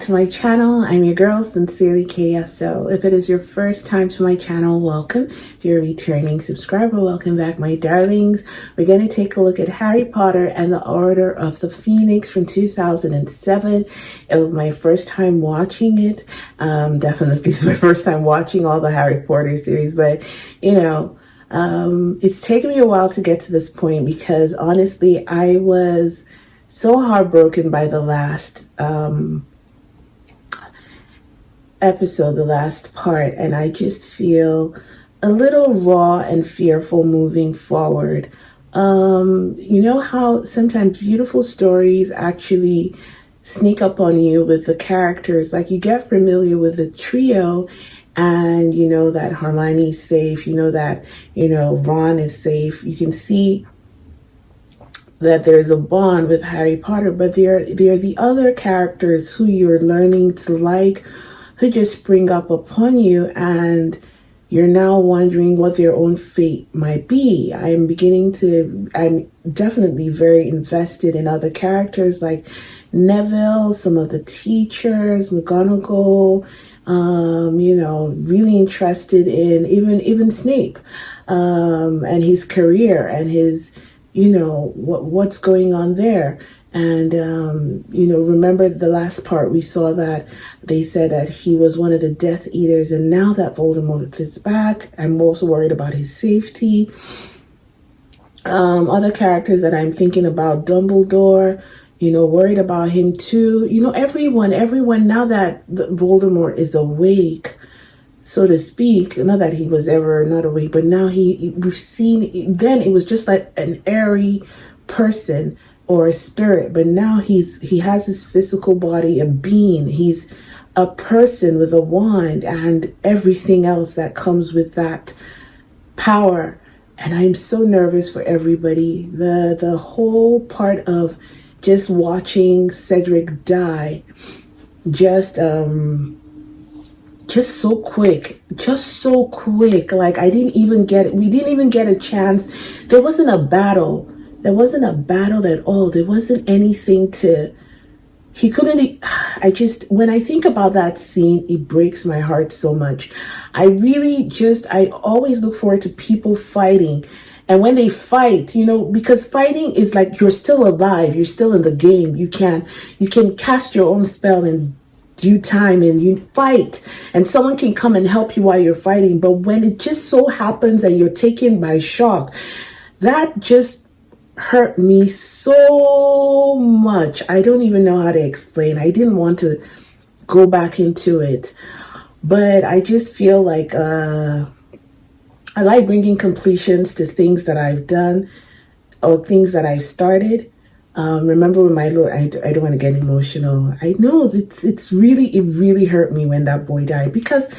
to my channel. I'm your girl, Sincerely KSO. If it is your first time to my channel, welcome. If you're a returning subscriber, welcome back, my darlings. We're going to take a look at Harry Potter and the Order of the Phoenix from 2007. It was my first time watching it. Definitely it's my first time watching all the Harry Potter series, but you know, it's taken me a while to get to this point because honestly, I was so heartbroken by the last episode, the last part, and I just feel a little raw and fearful moving forward. You know how sometimes beautiful stories actually sneak up on you with the characters, like you get familiar with the trio and you know that Hermione's safe, you know that, you know, Ron is safe. You can see that there's a bond with Harry Potter, but there are the other characters who you're learning to like, who just spring up upon you, and you're now wondering what their own fate might be. I'm definitely very invested in other characters like Neville, some of the teachers, McGonagall, you know, really interested in even Snape, and his career and his, you know, what's going on there. And, you know, remember the last part, we saw that they said that he was one of the Death Eaters. And now that Voldemort is back, I'm also worried about his safety. Other characters that I'm thinking about, Dumbledore, you know, worried about him too. You know, everyone, now that Voldemort is awake, so to speak, not that he was ever not awake, but now we've seen, then it was just like an airy person or a spirit, but now he has his physical body, a being. He's a person with a wand and everything else that comes with that power. And I'm so nervous for everybody. The whole part of just watching Cedric die, just so quick, like we didn't even get a chance. There wasn't a battle at all. There wasn't anything when I think about that scene, it breaks my heart so much. I always look forward to people fighting. And when they fight, you know, because fighting is like you're still alive, you're still in the game. You can cast your own spell in due time and you fight, and someone can come and help you while you're fighting. But when it just so happens and you're taken by shock, that just hurt me so much. I don't even know how to explain. I didn't want to go back into it, but I just feel like I like bringing completions to things that I've done or things that I've started. Remember with my Lord, I don't want to get emotional. I know it really hurt me when that boy died, because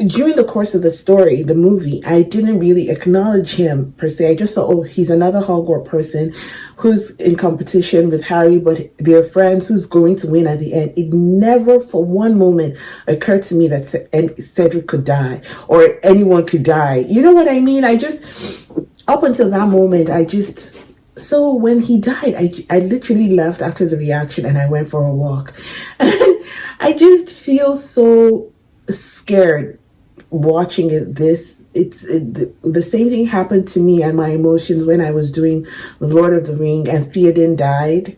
during the course of the story, the movie, I didn't really acknowledge him per se. I just saw, oh, he's another Hogwarts person who's in competition with Harry, but they're friends, who's going to win at the end. It never for one moment occurred to me that Cedric could die or anyone could die. You know what I mean? Up until that moment, so when he died, I literally left after the reaction and I went for a walk. And I just feel so scared watching it. The same thing happened to me and my emotions when I was doing The Lord of the Ring and Theoden died.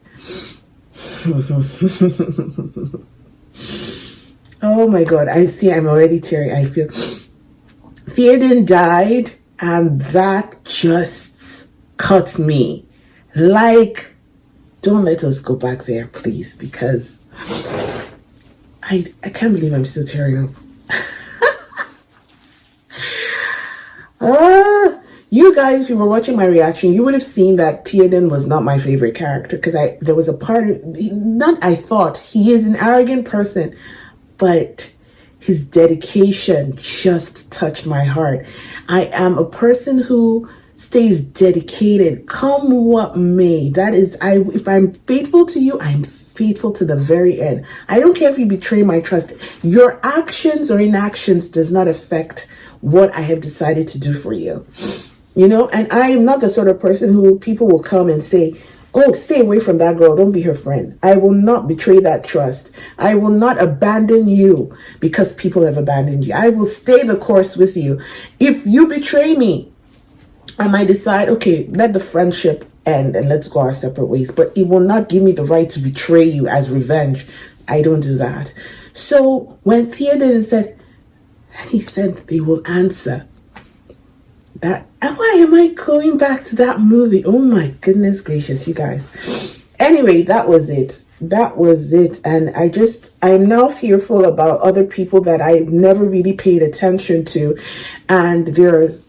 Oh my God, I'm already teary. I feel Theoden died, and that just cut me. Like, don't let us go back there, please, because I can't believe I'm still tearing up. You guys, if you were watching my reaction, you would have seen that Theoden was not my favorite character, because there was a part of, I thought he is an arrogant person, but his dedication just touched my heart. I am a person who stays dedicated, come what may. That is, if I'm faithful to you, I'm faithful to the very end. I don't care if you betray my trust. Your actions or inactions does not affect what I have decided to do for you. You know, and I am not the sort of person who people will come and say, Oh, stay away from that girl. Don't be her friend. I will not betray that trust. I will not abandon you because people have abandoned you. I will stay the course with you. If you betray me, I might decide, okay, let the friendship end and let's go our separate ways. But it will not give me the right to betray you as revenge. I don't do that. So when Theoden said, and he said they will answer. That, why am I going back to that movie? Oh my goodness gracious, you guys. Anyway, that was it. That was it. And I'm now fearful about other people that I never really paid attention to. And there's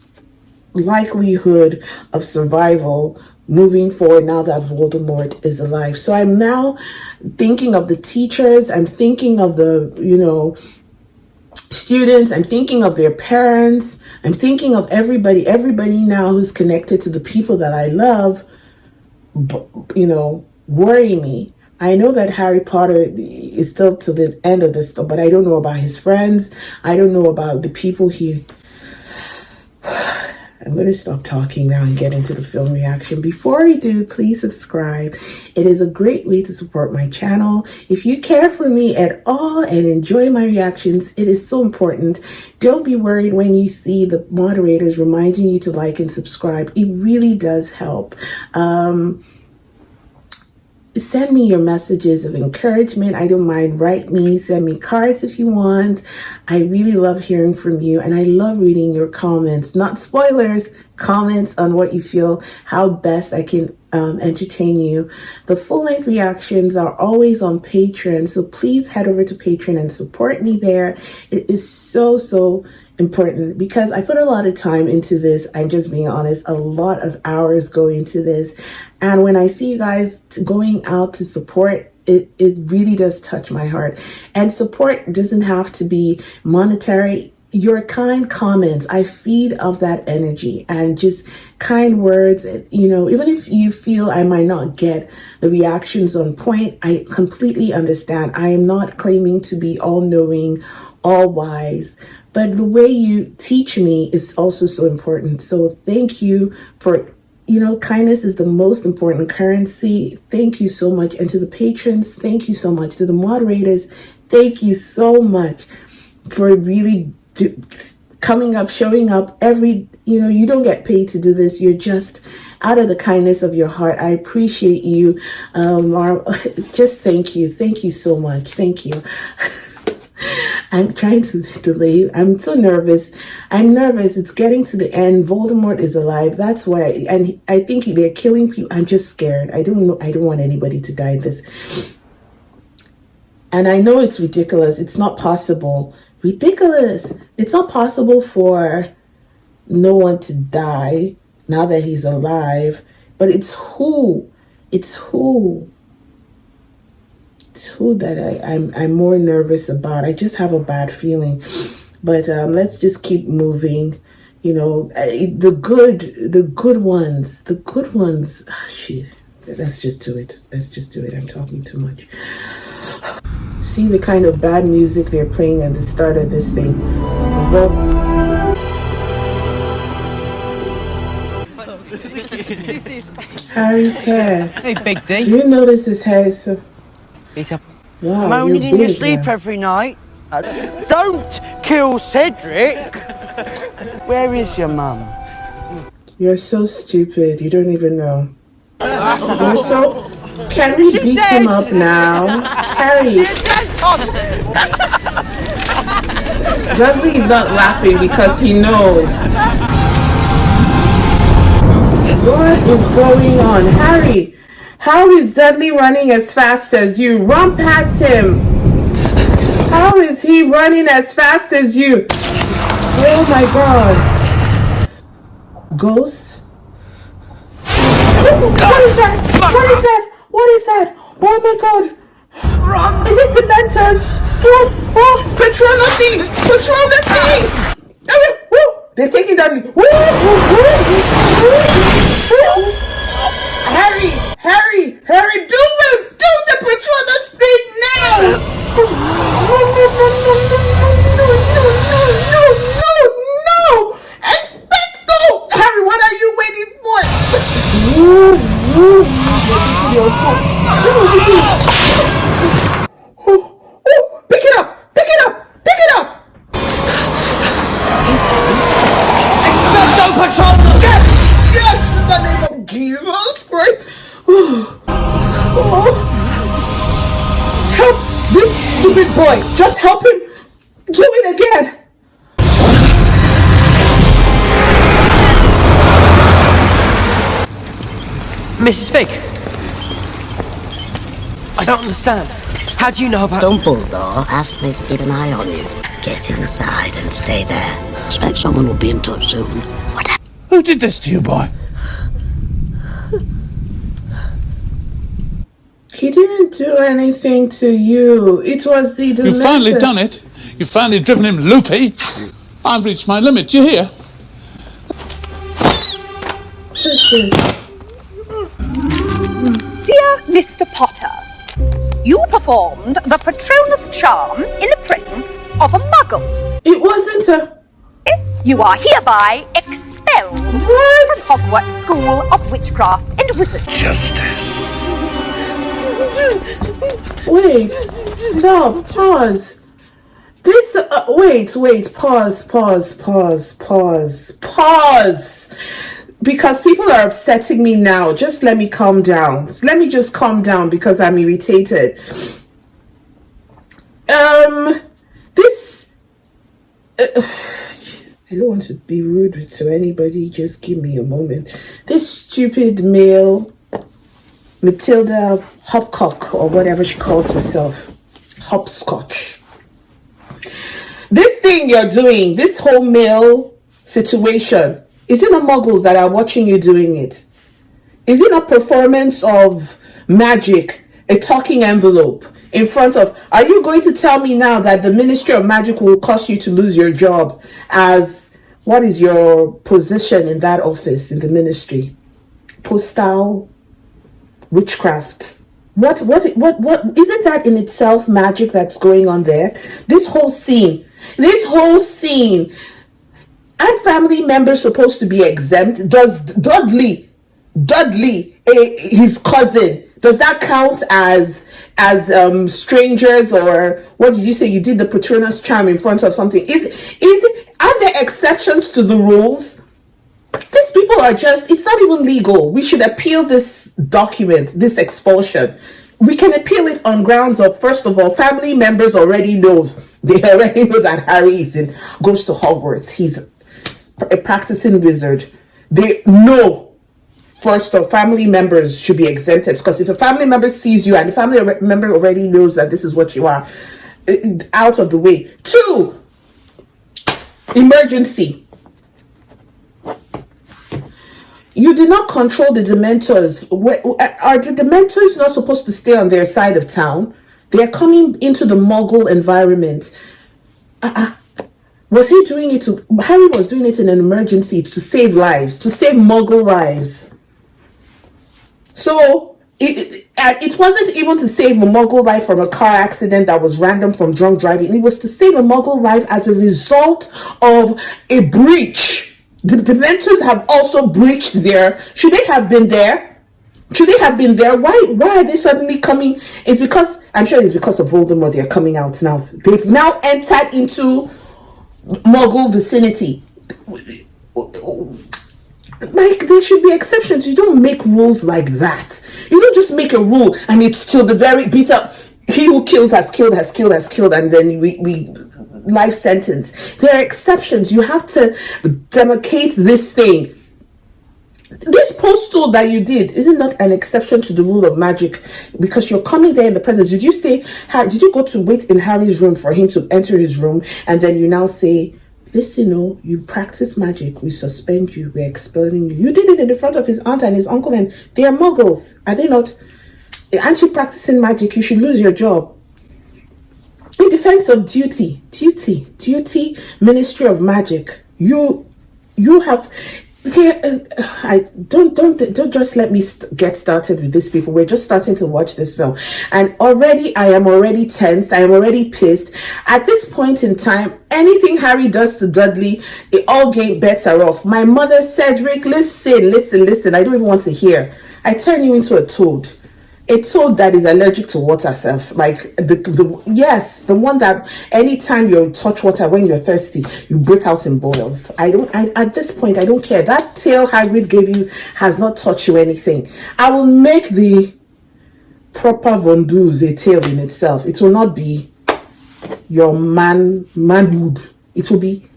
likelihood of survival moving forward now that Voldemort is alive. So I'm now thinking of the teachers. I'm thinking of the, students. I'm thinking of their parents. I'm thinking of everybody now who's connected to the people that I love, worry me. I know that Harry Potter is still to the end of this stuff, but I don't know about his friends. I don't know about the people he... I'm going to stop talking now and get into the film reaction. Before I do, please subscribe. It is a great way to support my channel. If you care for me at all and enjoy my reactions, it is so important. Don't be worried when you see the moderators reminding you to like and subscribe. It really does help. Send me your messages of encouragement. I don't mind. Write me. Send me cards if you want. I really love hearing from you, and I love reading your comments. Not spoilers, comments on what you feel, how best I can entertain you. The full-length reactions are always on Patreon, so please head over to Patreon and support me there. It is so important because I put a lot of time into this. I'm just being honest, a lot of hours go into this. And when I see you guys going out to support, it really does touch my heart. And support doesn't have to be monetary. Your kind comments, I feed off that energy, and just kind words, even if you feel I might not get the reactions on point, I completely understand. I am not claiming to be all-knowing, all-wise, but the way you teach me is also so important. So thank you for, kindness is the most important currency. Thank you so much. And to the patrons, thank you so much. To the moderators, thank you so much for really coming up, showing up every, you don't get paid to do this. You're just out of the kindness of your heart. I appreciate you. Just thank you. Thank you so much. Thank you. I'm trying to delay. I'm so nervous. I'm nervous. It's getting to the end. Voldemort is alive. That's why. And I think they're killing people. I'm just scared. I don't know. I don't want anybody to die this. And I know it's ridiculous. It's not possible. Ridiculous. It's not possible for no one to die now that he's alive. But it's who that I'm more nervous about. I just have a bad feeling. But let's just keep moving. The good ones. Shit. Let's just do it. I'm talking too much. See the kind of bad music they're playing at the start of this thing. Harry's hair. Hey, Big D. You notice his hair is so... Wow, moaning in your sleep every night. Don't kill Cedric! Where is your mum? You're so stupid. You don't even know. You're so... Can we beat him up now? Harry. Dudley is not laughing because he knows. What is going on? Harry, how is Dudley running as fast as you? Run past him. How is he running as fast as you? Oh my god. Ghosts? What is that? What is that? What is that? Oh my god. Run. Is it Dementors? Oh, Patronus! Patronus! They're taking Dudley. Harry, do it! Do the Patronus thing now! No! Expecto! Harry, what are you waiting for? boy. Just help him do it again. Mrs. Fig. I don't understand. How do you know about... Dumbledore asked me to keep an eye on you. Get inside and stay there. Expect someone will be in touch soon. Whatever. Who did this to you, boy? He didn't do anything to you. It was the dementor. You've finally done it. You've finally driven him loopy. I've reached my limit. Do you hear? What is this? Dear Mr. Potter, you performed the Patronus charm in the presence of a muggle. It wasn't a... You are hereby expelled What? from Hogwarts School of Witchcraft and Wizardry. Justice. Wait, stop, pause. This, pause. Because people are upsetting me now. Just let me calm down. Let me just calm down because I'm irritated. I don't want to be rude to anybody. Just give me a moment. This stupid male, Matilda Hopcock, or whatever she calls herself, Hopscotch. This thing you're doing, this whole male situation, is it not muggles that are watching you doing it? Is it not performance of magic, a talking envelope in front of... Are you going to tell me now that the Ministry of Magic will cause you to lose your job as... What is your position in that office, in the ministry? Postal witchcraft. What isn't that in itself magic that's going on there? This whole scene. Aren't family members supposed to be exempt? Does Dudley, his cousin, does that count as strangers? Or what did you say? You did the Patronus charm in front of something. Are there exceptions to the rules? These people are just, it's not even legal. We should appeal this document, this expulsion. We can appeal it on grounds of, first of all, family members already know. They already know that Harry goes to Hogwarts. He's a practicing wizard. They know, first of all, family members should be exempted. Because if a family member sees you and the family member already knows that this is what you are, out of the way. 2, emergency. You did not control the Dementors. Are the Dementors not supposed to stay on their side of town? They are coming into the Muggle environment. Was he doing it to... Harry was doing it in an emergency to save lives, to save Muggle lives. So, it wasn't even to save a Muggle life from a car accident that was random from drunk driving. It was to save a Muggle life as a result of a breach. The Dementors have also breached there. Should they have been there? Why are they suddenly coming? It's because, I'm sure it's because of Voldemort they're coming out now. They've now entered into Muggle vicinity. Like, there should be exceptions. You don't make rules like that. You don't just make a rule and it's till the very bitter, he who kills has killed, and then we life sentence. There are exceptions. You have to demarcate this thing. This postal that you did, isn't that an exception to the rule of magic? Because you're coming there in the presence. Did you go to wait in Harry's room for him to enter his room, and then you now say, listen, you practice magic, we suspend you, we're expelling you. You did it in the front of his aunt and his uncle, and they are muggles, are they not? Aren't you practicing magic? You should lose your job. In defense of duty, Ministry of Magic. You have... I don't just let me get started with these people. We're just starting to watch this film, and I am already tensed. I am already pissed. At this point in time, anything Harry does to Dudley, it all get better off. My mother, Cedric, listen. I don't even want to hear. I turn you into a toad. A toad that is allergic to water, self. Like the one that anytime you touch water when you're thirsty, you break out in boils. At this point, I don't care. That tail Hagrid gave you has not taught you anything. I will make the proper Vondoos a tail in itself. It will not be your manhood. It will be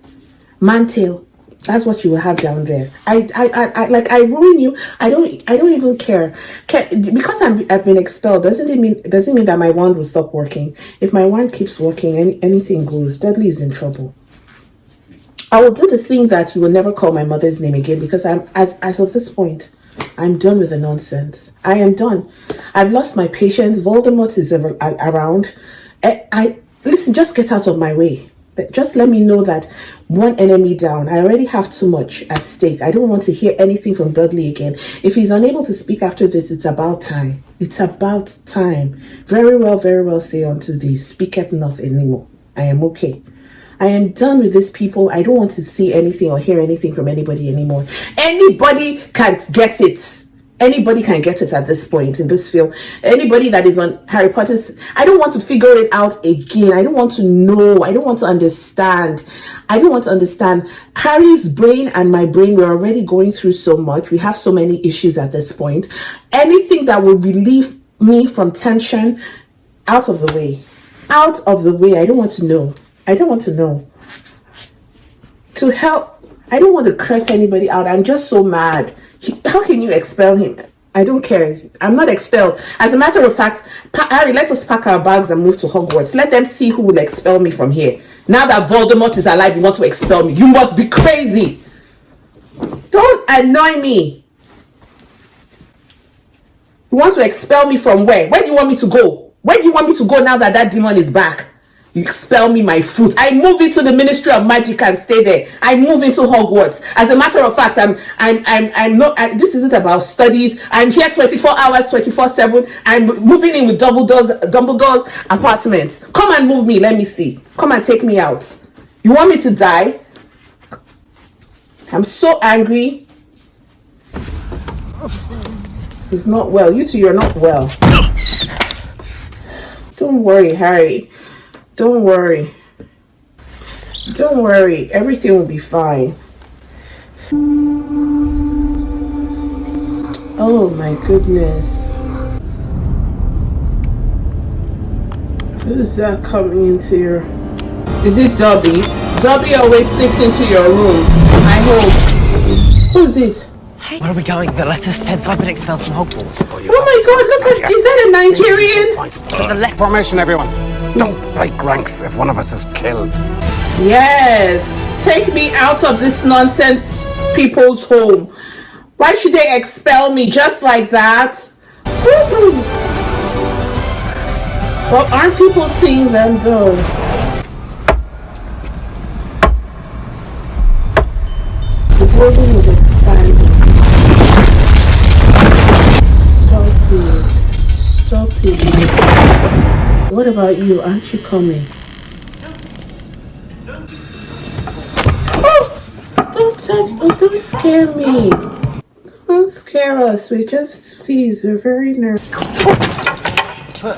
mantail. That's what you will have down there. I ruin you. I don't even care. Because I've been expelled doesn't mean that my wand will stop working. If my wand keeps working, anything goes. Dudley is in trouble. I will do the thing that you will never call my mother's name again, because as of this point, I'm done with the nonsense. I am done. I've lost my patience. Voldemort is around. Listen, just get out of my way. Just let me know that one enemy down. I already have too much at stake. I don't want to hear anything from Dudley again. If he's unable to speak after this, it's about time. It's about time. Very well say unto thee, speaketh not anymore. I am okay. I am done with these people. I don't want to see anything or hear anything from anybody anymore. Anybody can get it. Anybody can get it at this point in this film. Anybody that is on Harry Potter's, I don't want to figure it out again. I don't want to know. I don't want to understand. I don't want to understand. Harry's brain and my brain, we're already going through so much. We have so many issues at this point. Anything that will relieve me from tension, out of the way. Out of the way. I don't want to know. I don't want to know. To help, I don't want to curse anybody out. I'm just so mad. How can you expel him? I don't care. I'm not expelled. As a matter of fact, Harry, let us pack our bags and move to Hogwarts. Let them see who will expel me from here. Now that Voldemort is alive, you want to expel me. You must be crazy. Don't annoy me. You want to expel me from where? Where do you want me to go? Where do you want me to go now that that demon is back? You expel me my foot. I move into the Ministry of Magic and stay there. I move into Hogwarts. As a matter of fact, I'm not. This isn't about studies. I'm here 24 hours, 24/7. I'm moving in with Dumbledore's apartment. Come and move me. Let me see. Come and take me out. You want me to die? I'm so angry. He's not well. You two, you're not well. Don't worry, Harry. Don't worry. Don't worry. Everything will be fine. Oh my goodness. Who's that coming into your... Is it Dobby? Dobby always sneaks into your room. I hope. Who's it? Where are we going? The letter said I've been expelled from Hogwarts. Oh my god, look at... Is that a Nigerian? But the letter... Formation, everyone. Don't break ranks if one of us is killed. Yes. Take me out of this nonsense people's home. Why should they expel me just like that? Woo-hoo. Well, aren't people seeing them though? The building is expanding. Stop it. What about you? Aren't you coming? Oh! Don't touch... Oh, don't scare me. Don't scare us. Please, we're very nervous. Oh,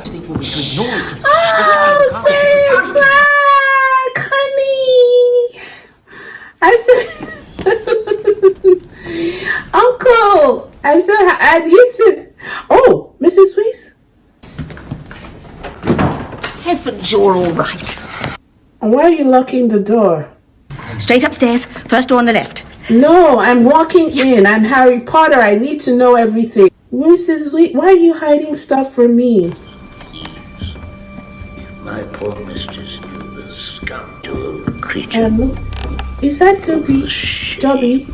Sirius Black! Honey! I'm so... Uncle! I'm so... And you too. Oh, Mrs. Weiss? Heavens, you're all right. Why are you locking the door? Straight upstairs, first door on the left. No, I'm walking in. I'm Harry Potter. I need to know everything. Mrs. Weiss, why are you hiding stuff from me? My poor mistress, you the scoundrel creature. Is that Dobby? Dobby?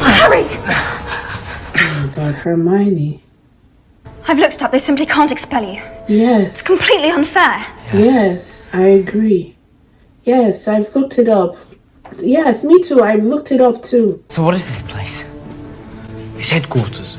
Harry! Oh my god, Hermione. I've looked it up. They simply can't expel you. Yes. It's completely unfair. Yes, I agree. Yes, I've looked it up. Yes, me too. I've looked it up too. So what is this place? It's headquarters.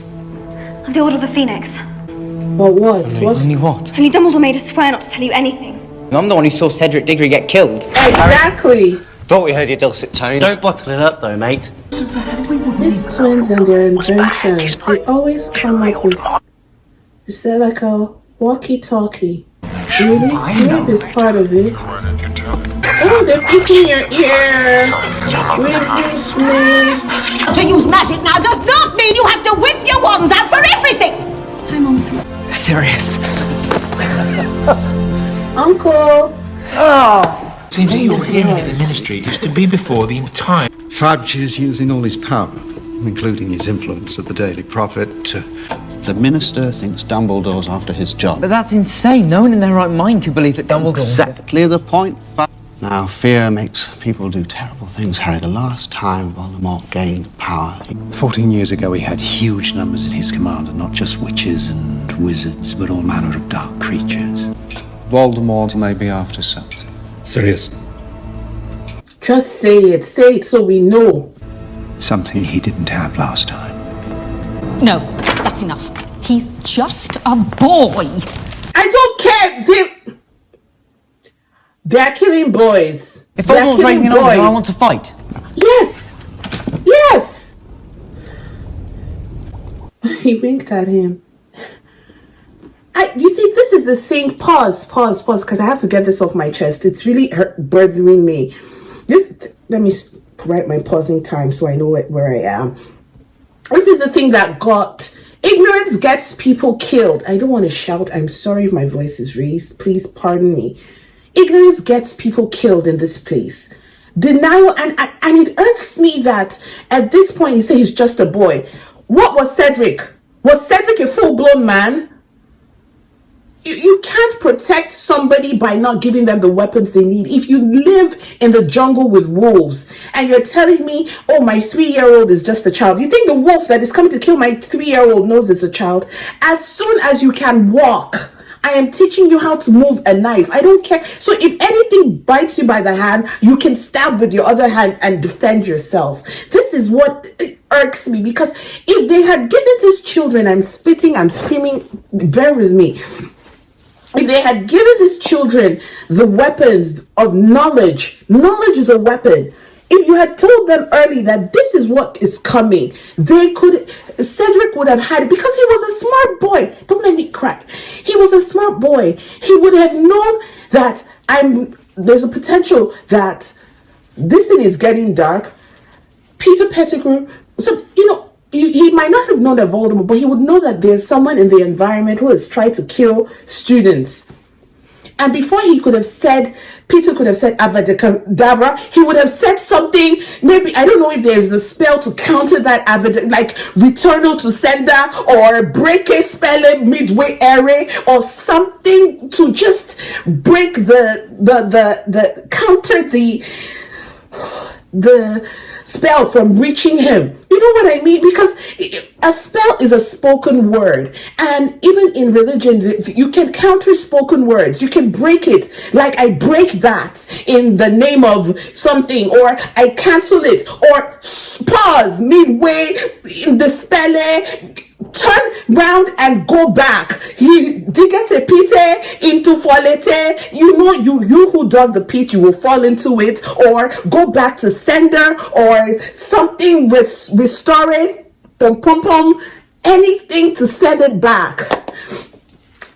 Of the Order of the Phoenix. But what? Only what? Only Dumbledore made us swear not to tell you anything. I'm the one who saw Cedric Diggory get killed. Exactly. Thought we heard your dulcet tones. Don't bottle it up though, mate. These twins and their inventions, they always come up with... Is there like a walkie-talkie? Really? Snape is part of it. Oh, they're eating your ear. Weasley Snape. To use magic now does not mean you have to whip your wands out for everything. Serious. Uncle. Seems that your hearing in the ministry is to be before the entire... Fudge is using all his power, including his influence at the Daily Prophet, to... The minister thinks Dumbledore's after his job. But that's insane. No one in their right mind could believe that Dumbledore... Exactly the point, Fudge. Now, fear makes people do terrible things, Harry. The last time Voldemort gained power... 14 years ago, he had huge numbers at his command, and not just witches and wizards, but all manner of dark creatures. Voldemort may be after something. Serious? Just say it. Say it so we know. Something he didn't have last time. No, that's enough. He's just a boy. I don't care. They're killing boys. If Voldemort's raising an army, I want to fight. Yes. Yes. He winked at him. You see, this is the thing. Pause, because I have to get this off my chest. It's really burdening me. Let me write my pausing time so I know where I am. This is the thing that ignorance gets people killed. I don't want to shout. I'm sorry if my voice is raised. Please pardon me. Ignorance gets people killed in this place. Denial, and it irks me that at this point he said he's just a boy. What was Cedric? Was Cedric a full-blown man? You can't protect somebody by not giving them the weapons they need. If you live in the jungle with wolves and you're telling me, oh, my 3-year-old is just a child. You think the wolf that is coming to kill my 3-year-old knows it's a child? As soon as you can walk, I am teaching you how to move a knife. I don't care. So if anything bites you by the hand, you can stab with your other hand and defend yourself. This is what irks me, because if they had given these children, I'm spitting, I'm screaming, bear with me. If they had given these children the weapons of knowledge is a weapon. If you had told them early that this is what is coming, Cedric would have had it, because he was a smart boy. Don't let me cry. He was a smart boy. He would have known that there's a potential that this thing is getting dark. Peter Pettigrew, so, he might not have known that Voldemort, but he would know that there's someone in the environment who has tried to kill students. And before Peter could have said Avada he would have said something, maybe, I don't know if there's the spell to counter that Avada, like Returnal to Sender, or Break a Spell Midway Area, or something to just break the counter the spell from reaching him. You know what I mean? Because a spell is a spoken word, and even in religion you can counter spoken words. You can break it, like I break that in the name of something, or I cancel it, or pause midway in the spell, turn round and go back. You digete pite into folete. You who dug the pit, you will fall into it, or go back to sender, or something with restore it, pom pom pom, anything to send it back.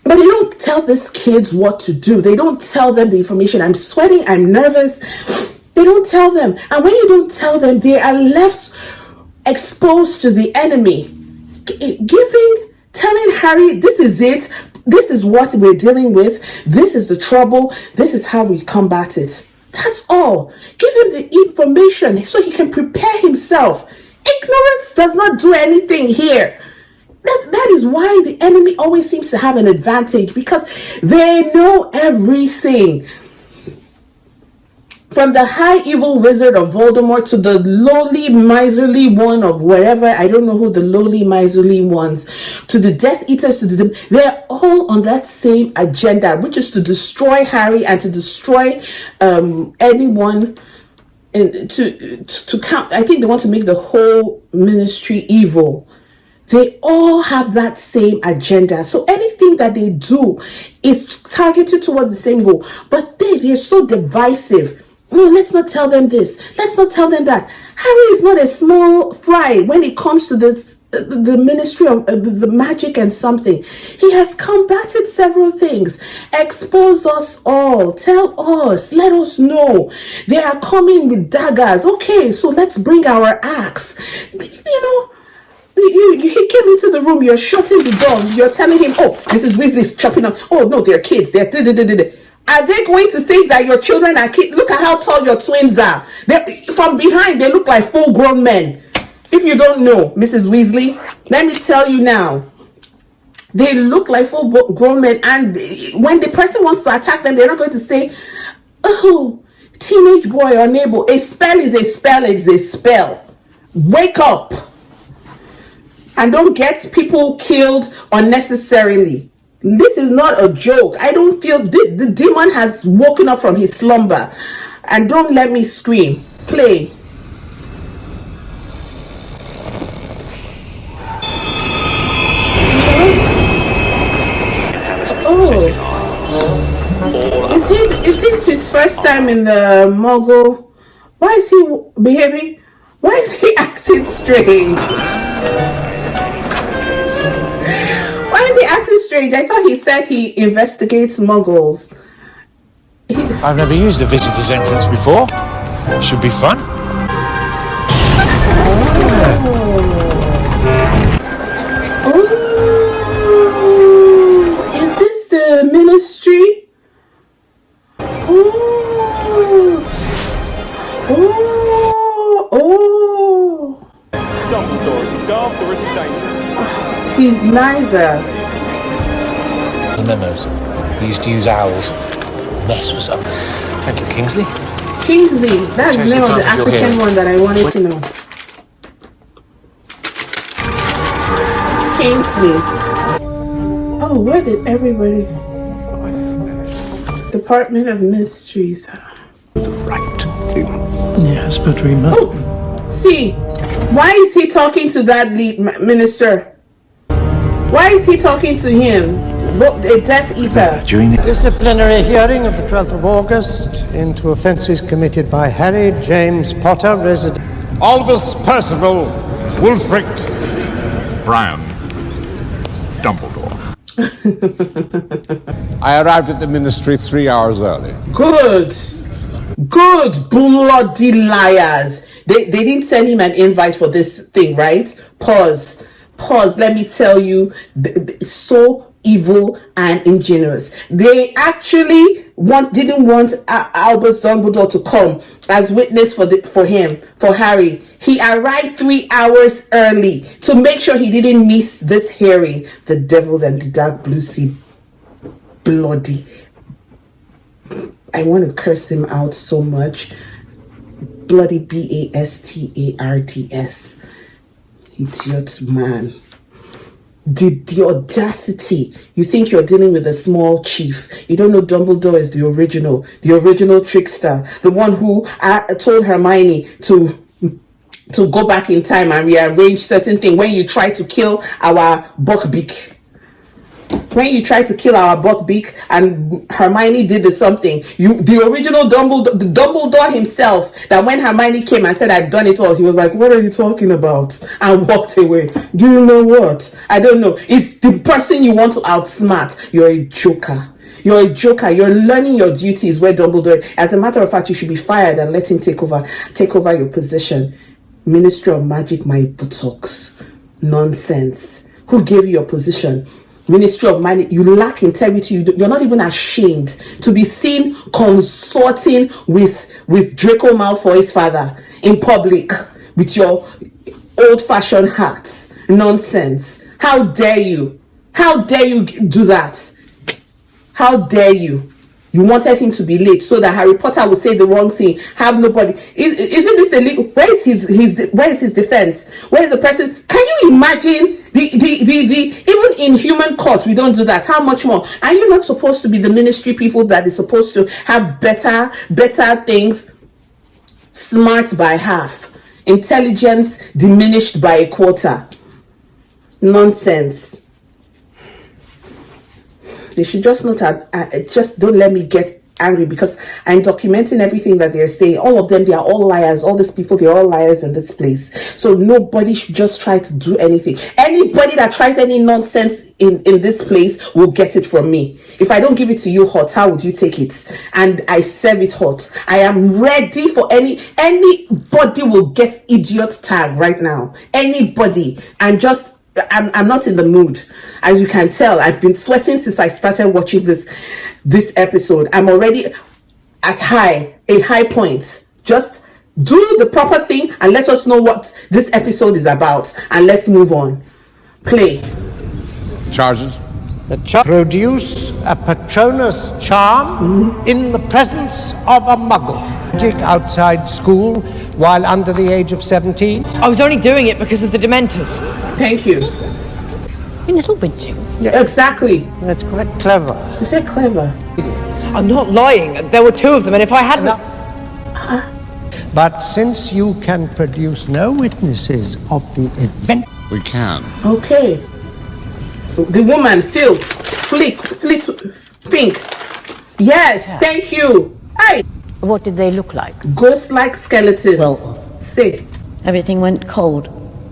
But they don't tell these kids what to do. They don't tell them the information. I'm sweating, I'm nervous. They don't tell them. And when you don't tell them, they are left exposed to the enemy. Telling Harry, this is it, this is what we're dealing with, this is the trouble, this is how we combat it. That's all. Give him the information so he can prepare himself. Ignorance does not do anything here. That is why the enemy always seems to have an advantage, because they know everything. From the high evil wizard of Voldemort to the lowly miserly one of wherever, I don't know who the lowly miserly ones, to the Death Eaters, they're all on that same agenda, which is to destroy Harry and to destroy anyone, and to count. I think they want to make the whole ministry evil. They all have that same agenda. So anything that they do is targeted towards the same goal. But they're so divisive. No, let's not tell them this. Let's not tell them that. Harry is not a small fry when it comes to the ministry of the magic and something. He has combated several things. Expose us all. Tell us. Let us know. They are coming with daggers. Okay, so let's bring our axe. He came into the room. You're shutting the door. You're telling him, oh, this is Weasley's chopping up. Oh, no, they're kids. They're... Are they going to think that your children are kids? Look at how tall your twins are. From behind, they look like full-grown men. If you don't know, Mrs. Weasley, let me tell you now. They look like full-grown men, and when the person wants to attack them, they're not going to say, "Oh, teenage boy or neighbor." A spell is a spell is a spell. Wake up and don't get people killed unnecessarily. This is not a joke. I don't feel the demon has woken up from his slumber. And don't let me scream. Play. Oh. Is it his first time in the Muggle? Why is he behaving? Why is he acting strange? Why is he acting strange? I thought he said he investigates Muggles. I've never used the visitor's entrance before. Should be fun. Oh. Is this the ministry? Oh. Dumbledore is dangerous. He's neither. The memos. He used to use owls. Mess was up. Thank you, Kingsley. Kingsley, that's the name of the African one that I wanted to know. Kingsley. Oh, where did everybody? Department of Mysteries. Right thing. Yes, but we must. Oh, see, why is he talking to that lead minister? Why is he talking to him? A Death Eater. During the Disciplinary hearing of the 12th of August into offences committed by Harry James Potter, resident Albus Percival Wulfric Brian Dumbledore. I arrived at the ministry 3 hours early. Good bloody liars. They didn't send him an invite for this thing, right? Pause. Let me tell you, so evil and ingenious. They actually didn't want Albus Dumbledore to come as witness for Harry. He arrived 3 hours early to make sure he didn't miss this hearing. The devil and the dark blue sea. Bloody. I want to curse him out so much. Bloody BASTARDS. Idiot man. The audacity. You think you're dealing with a small chief. You don't know Dumbledore is the original trickster. The one who told Hermione to go back in time and rearrange certain things when you try to kill our Buckbeak. When you tried to kill our Buckbeak and Hermione did something, the original Dumbledore himself, that when Hermione came and said, "I've done it all," he was like, "What are you talking about?" and walked away. Do you know what? I don't know. It's the person you want to outsmart. You're a joker. You're a joker. You're learning your duties where Dumbledore. As a matter of fact, you should be fired and let him take over your position. Ministry of Magic, my buttocks. Nonsense. Who gave you your position? Ministry of Mind, you lack integrity. You're not even ashamed to be seen consorting with Draco Malfoy's father in public with your old-fashioned hats. Nonsense. How dare you? How dare you do that? How dare you? You wanted him to be late so that Harry Potter will say the wrong thing. Have nobody. Isn't this illegal? Where is his defense? Where is the person? Can you imagine even in human court we don't do that? How much more? Are you not supposed to be the ministry people that is supposed to have better things? Smart by half, intelligence diminished by a quarter. Nonsense. They should just not just don't let me get angry, because I'm documenting everything that they're saying. All of them, they are all liars. All these people, they're all liars in this place. So nobody should just try to do anything. Anybody that tries any nonsense in this place will get it from me. If I don't give it to you hot, how would you take it? And I serve it hot. I am ready for anybody will get idiot tag right now. Anybody. And just I'm not in the mood. As you can tell, I've been sweating since I started watching this episode. I'm already at a high point. Just do the proper thing and let us know what this episode is about, and let's move on. Play. Charges? The produce a Patronus charm in the presence of a muggle. Magic outside school while under the age of 17. I was only doing it because of the Dementors. Thank you. In little winching. Yeah, exactly. That's quite clever. Is that clever? I'm not lying. There were two of them, and if I hadn't... But since you can produce no witnesses of the event... We can. Okay. The woman, Fink. Yes, thank you. Hey. What did they look like? Ghost-like skeletons. Well, sick. Everything went cold.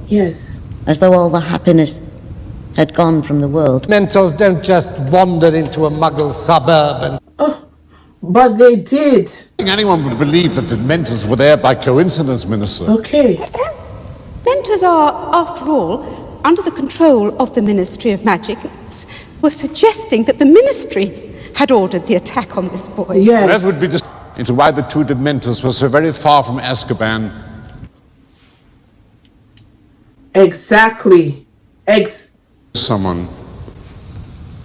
Yes. As though all the happiness had gone from the world. Mentors don't just wander into a muggle suburb and... Oh, but they did. I think anyone would believe that the Dementors were there by coincidence, Minister. Okay. Mentors are, after all, under the control of the Ministry of Magic. Were suggesting that the Ministry had ordered the attack on this boy. Yes. That would be just into why the two Dementors were so very far from Azkaban. Exactly. Someone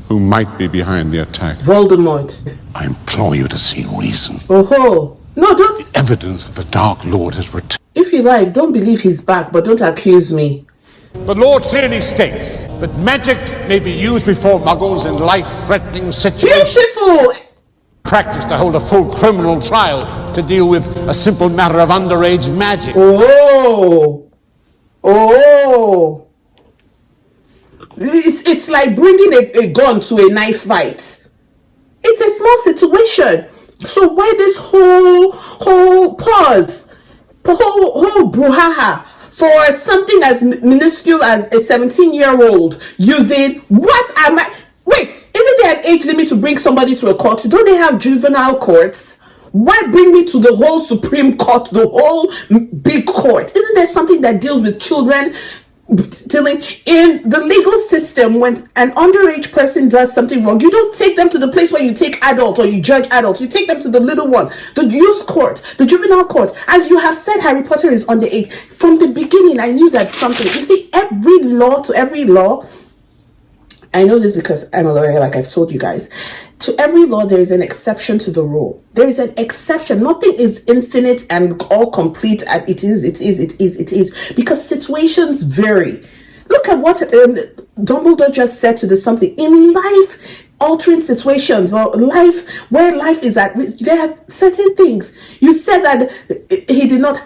who might be behind the attack. Voldemort. I implore you to see reason. Oh, no, just evidence that the Dark Lord has returned. If you like, don't believe he's back, but don't accuse me. The Lord clearly states that magic may be used before muggles in life-threatening situations. Beautiful! Practice to hold a full criminal trial to deal with a simple matter of underage magic. Oh! It's like bringing a gun to a knife fight. It's a small situation. So why this whole pause? Whole brouhaha? For something as minuscule as a 17-year-old using wait, isn't there an age limit to bring somebody to a court? Don't they have juvenile courts? Why bring me to the whole Supreme Court, the whole big court? Isn't there something that deals with children? Dealing in the legal system, when an underage person does something wrong, you don't take them to the place where you take adults or you judge adults. You take them to the little one, the youth court, the juvenile court. As you have said, Harry Potter is underage. From the beginning, I knew that something. You see, every law, I know this because I'm a lawyer, like I've told you guys. To every law, there is an exception to the rule. There is an exception. Nothing is infinite and all complete, and it is. Because situations vary. Look at what Dumbledore just said to the something. In life-altering situations, or life, where life is at, there are certain things. You said that he did not,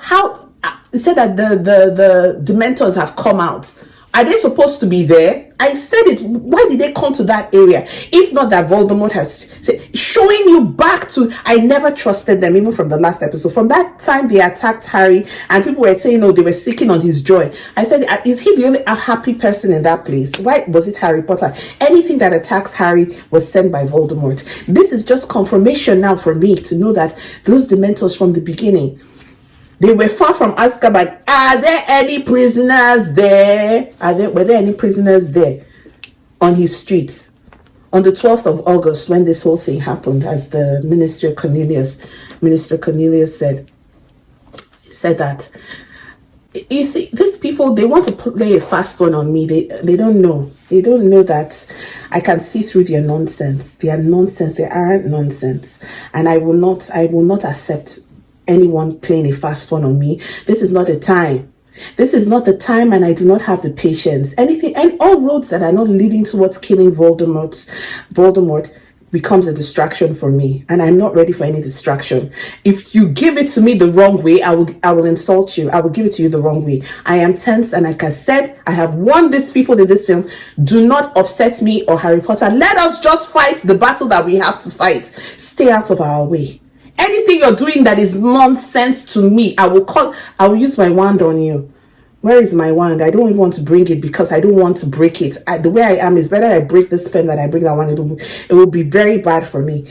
he said that the Dementors have come out. Are they supposed to be there? I said it. Why did they come to that area? If not that Voldemort has said, showing you back to, I never trusted them, even from the last episode. From that time they attacked Harry and people were saying, no, they were seeking on his joy. I said, is he the only happy person in that place? Why was it Harry Potter? Anything that attacks Harry was sent by Voldemort. This is just confirmation now for me to know that those Dementors from the beginning, they were far from Azkaban. Are there any prisoners there? Were there any prisoners there on his streets? On the 12th of August, when this whole thing happened, as the Minister Cornelius said that, you see, these people, they want to play a fast one on me. They don't know. They don't know that I can see through their nonsense. Their nonsense, their arrant nonsense. And I will not accept anyone playing a fast one on me. This is not the time. This is not the time, and I do not have the patience. Anything, and all roads that are not leading towards killing Voldemort becomes a distraction for me, and I'm not ready for any distraction. If you give it to me the wrong way, I will insult you. I will give it to you the wrong way. I am tense, and like I said, I have warned these people in this film, do not upset me or Harry Potter. Let us just fight the battle that we have to fight. Stay out of our way. Anything you're doing that is nonsense to me, I will use my wand on you. Where is my wand? I don't even want to bring it because I don't want to break it. The way I am is better I break this pen than I break that one. It will be very bad for me,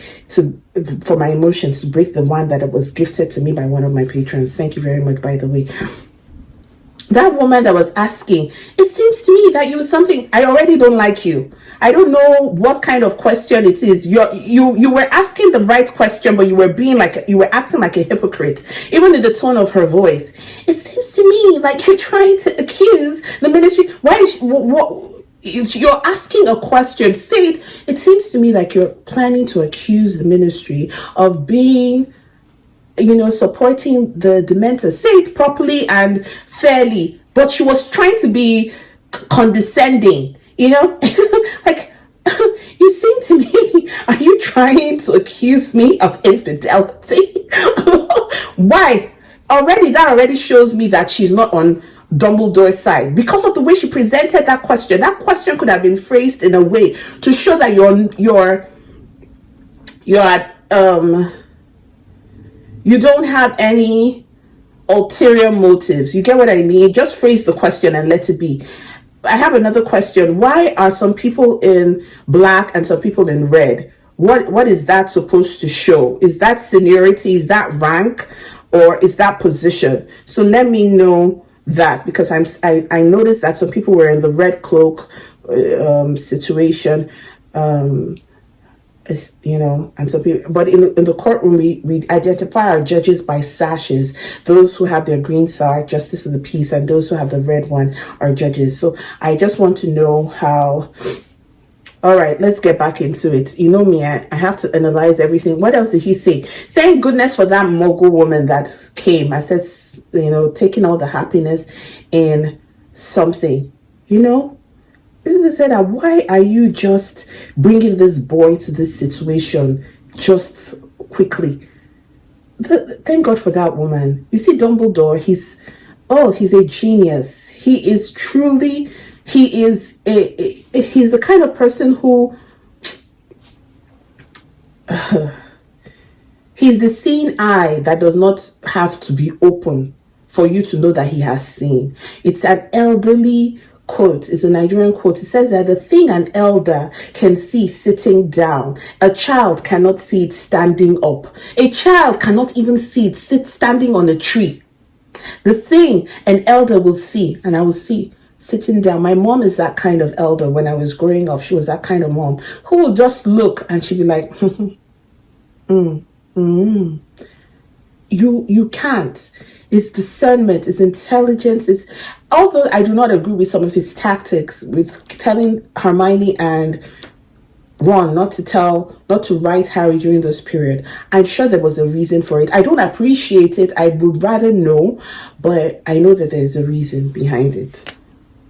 for my emotions, to break the one that was gifted to me by one of my patrons. Thank you very much, by the way. that woman that was asking, it seems to me that you was something. I already don't like you. I don't know what kind of question it is. You were asking the right question, but you were acting like a hypocrite, even in the tone of her voice. It seems to me like you're trying to accuse the ministry. Why is you're asking a question? Say it. It seems to me like you're planning to accuse the ministry of being, supporting the Dementors. Say it properly and fairly. But she was trying to be condescending, like, you seem to me, are you trying to accuse me of infidelity? Why? That already shows me that she's not on Dumbledore's side because of the way she presented that question. That question could have been phrased in a way to show that you don't have any ulterior motives. You get what I mean? Just phrase the question and let it be. I have another question. Why are some people in black and some people in red? What is that supposed to show? Is that seniority? Is that rank? Or is that position? So let me know that, because I noticed that some people were in the red cloak situation. And so people, but in the courtroom, we identify our judges by sashes. Those who have their green are justice of the peace, and those who have the red one are judges. So I just want to know how. All right, let's get back into it. You know me, I have to analyze everything. What else did he say? Thank goodness for that mogul woman that came. I said, taking all the happiness in something, Isn't said that why are you just bringing this boy to this situation just quickly? Thank God for that woman. You see, Dumbledore, he's a genius. He's the kind of person who he's the seeing eye that does not have to be open for you to know that he has seen. It's an elderly quote. It's a Nigerian quote. It says that the thing an elder can see sitting down, a child cannot see it standing up. A child cannot even see it standing on a tree. The thing an elder will see, and I will see sitting down. My mom is that kind of elder. When I was growing up, she was that kind of mom who would just look and she'd be like, You can't. It's discernment, it's intelligence. It's, although I do not agree with some of his tactics with telling Hermione and Ron not to write Harry during this period. I'm sure there was a reason for it. I don't appreciate it. I would rather know, but I know that there's a reason behind it.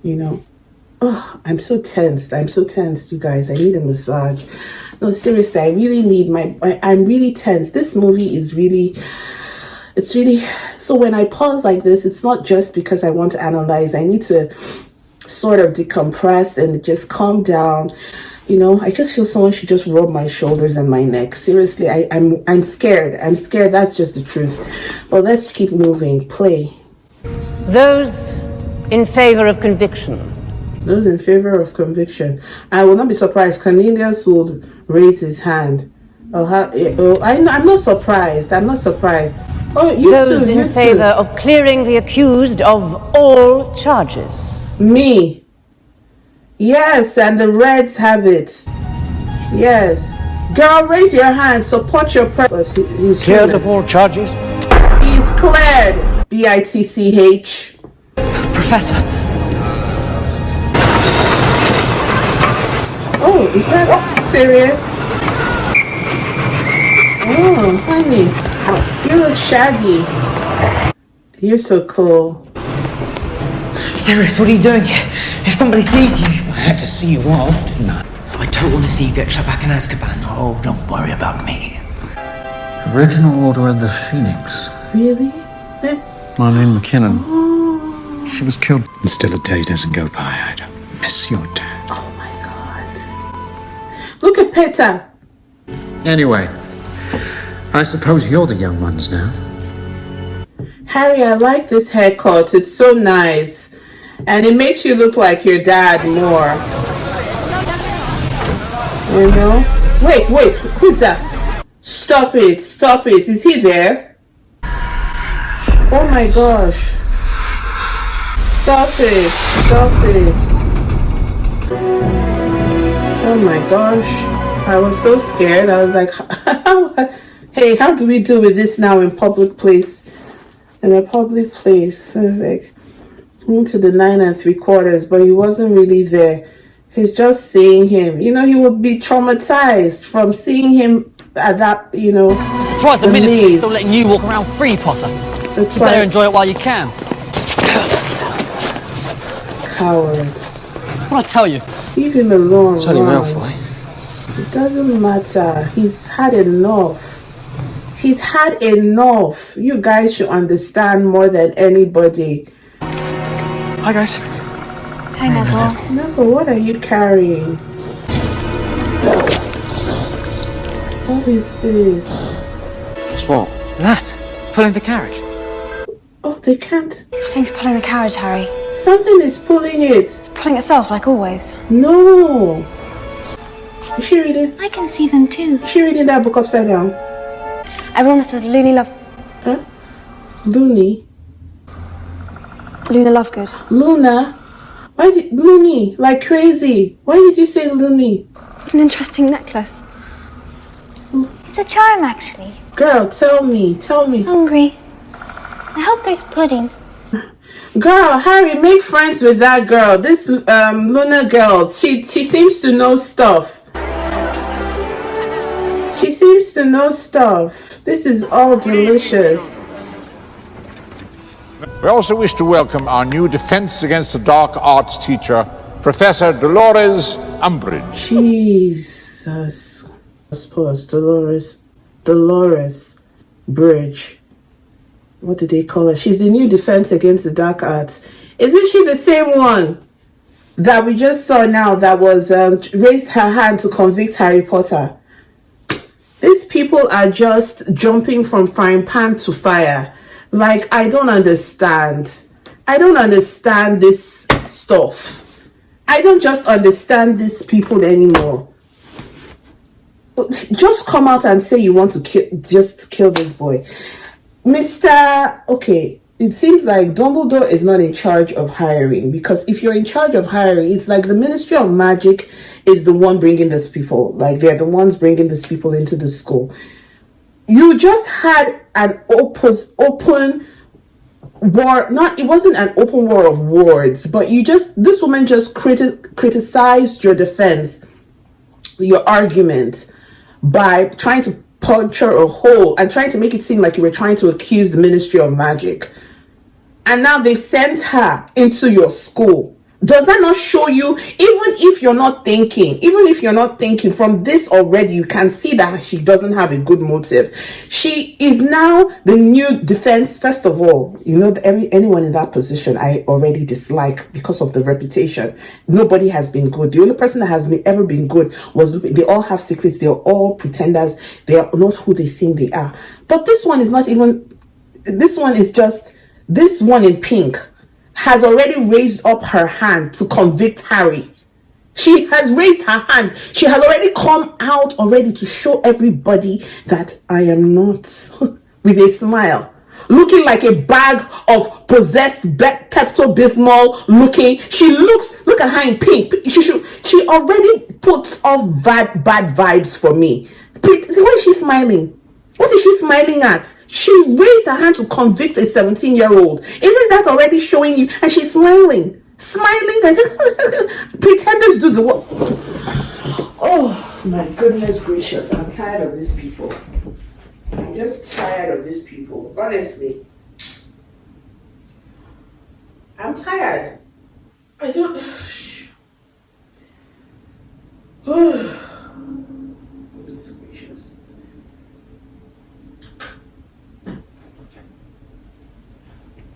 I'm so tensed. You guys. I need a massage. No, seriously, I really need I'm really tense. This movie is really, it's really, so when I pause like this, it's not just because I want to analyze. I need to sort of decompress and just calm down. I just feel someone should just rub my shoulders and my neck. Seriously, I'm scared. I'm scared. That's just the truth. But let's keep moving. Play. Those in favor of conviction. Those in favor of conviction. I will not be surprised. Cornelius would raise his hand. I'm not surprised. Oh, you Those too. in favor of clearing the accused of all charges. Me. Yes, and the Reds have it. Yes. Girl, raise your hand. Support your purpose. He's cleared of all charges. He's cleared. BITCH. Professor. Oh, is that serious? Oh, honey. You look shaggy. You're so cool. Sirius, what are you doing here? If somebody sees you... I had to see you off, didn't I? I don't want to see you get shut back in Azkaban. Oh, don't worry about me. Original Order of the Phoenix. Really? Marlene McKinnon. Oh. She was killed. And still a day doesn't go by. I don't miss your dad. Oh my God. Look at Peter. Anyway, I suppose you're the young ones now. Harry, I like this haircut. It's so nice. And it makes you look like your dad more. Wait, who's that? Stop it. Is he there? Oh my gosh. Stop it. Stop it. Oh my gosh. I was so scared. I was like, hey, how do we deal with this now in public place? In a public place. I was like, went to the 9 3/4, but he wasn't really there. He's just seeing him. You know, he would be traumatized from seeing him at that, you know. I'm surprised the ministry is still letting you walk around free, Potter. That's you better enjoy it while you can. Coward. What I tell you? Leave him alone. It's only Malfoy. It doesn't matter. He's had enough. He's had enough. You guys should understand more than anybody. Hi, guys. Hi, Neville. Neville, what are you carrying? What is this? Guess what? That. Pulling the carriage. Oh, they can't. Nothing's pulling the carriage, Harry. Something is pulling it. It's pulling itself, like always. No. Is she reading? I can see them too. Is she reading that book upside down? Everyone that says Looney Love... Huh? Looney? Luna Lovegood. Luna? Why did... Looney? Like crazy. Why did you say Looney? What an interesting necklace. It's a charm, actually. Girl, tell me. Tell me. Hungry. I hope there's pudding. Girl, Harry, make friends with that girl. This Luna girl. She seems to know stuff. She seems to know stuff. This is all delicious. We also wish to welcome our new Defense Against the Dark Arts teacher, Professor Dolores Umbridge. Jesus. I suppose Dolores Bridge. What did they call her? She's the new Defense Against the Dark Arts. Isn't she the same one that we just saw now that was raised her hand to convict Harry Potter? These people are just jumping from frying pan to fire. Like, I don't understand. I don't understand this stuff. I don't just understand these people anymore. Just come out and say you want to kill this boy. Okay, it seems like Dumbledore is not in charge of hiring, because if you're in charge of hiring, it's like the Ministry of Magic is the one bringing these people. Like, they're the ones bringing these people into the school. You just had an open war. It wasn't an open war of words, but this woman just criticized your defense, your argument, by trying to puncture a hole and trying to make it seem like you were trying to accuse the Ministry of Magic. And now they sent her into your school. Does that not show you, even if you're not thinking from this already, you can see that she doesn't have a good motive. She is now the new defense. First of all, you know, anyone in that position, I already dislike because of the reputation. Nobody has been good. The only person that has ever been good was, they all have secrets. They're all pretenders. They are not who they seem they are. But this one is not even, this one is just, this one in pink has already raised up her hand to convict Harry. She has raised her hand. She has already come out already to show everybody that I am not, with a smile, looking like a bag of possessed Pepto-Bismol looking. Look at her in pink. She already puts off bad vibes for me. Why is she smiling? What is she smiling at? She raised her hand to convict a 17-year-old. Isn't that already showing you? And she's smiling. Pretenders do the work. Oh, my goodness gracious. I'm tired of these people. I'm just tired of these people. Honestly. I'm tired. I don't... Goodness gracious.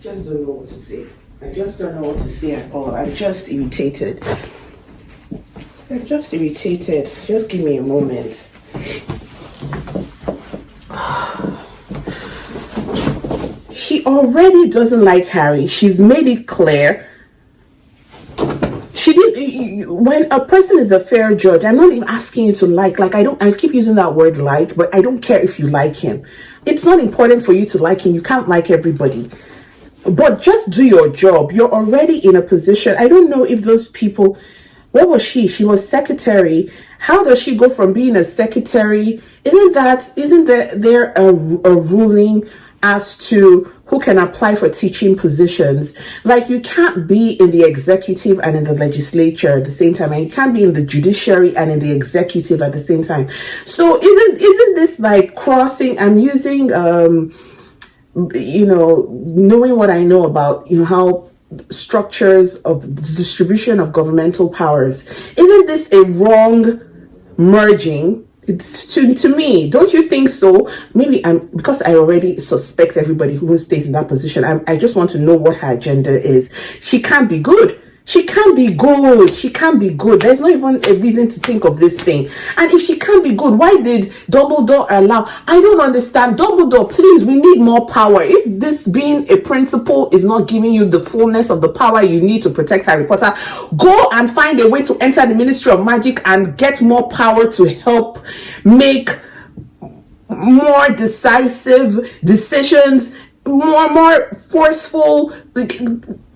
Just don't know what to say. I just don't know what to say at all. I'm just irritated. Just give me a moment. She already doesn't like Harry. She's made it clear. When a person is a fair judge, I'm not even asking you to like, I keep using that word like, but I don't care if you like him. It's not important for you to like him. You can't like everybody. But just do your job. You're already in a position. I don't know if those people, what was she? She was secretary. How does she go from being a secretary? Isn't there a ruling as to who can apply for teaching positions? Like, you can't be in the executive and in the legislature at the same time, and you can't be in the judiciary and in the executive at the same time. So isn't this like crossing? I'm using knowing what I know about how structures of the distribution of governmental powers. Isn't this a wrong merging? It's to me, don't you think so? Maybe because I already suspect everybody who stays in that position. I just want to know what her agenda is. She can't be good. She can't be good. She can't be good. There's not even a reason to think of this thing. And if she can't be good, why did Dumbledore allow? I don't understand. Dumbledore, please, we need more power. If this being a principal is not giving you the fullness of the power you need to protect Harry Potter, go and find a way to enter the Ministry of Magic and get more power to help make more decisive decisions, more forceful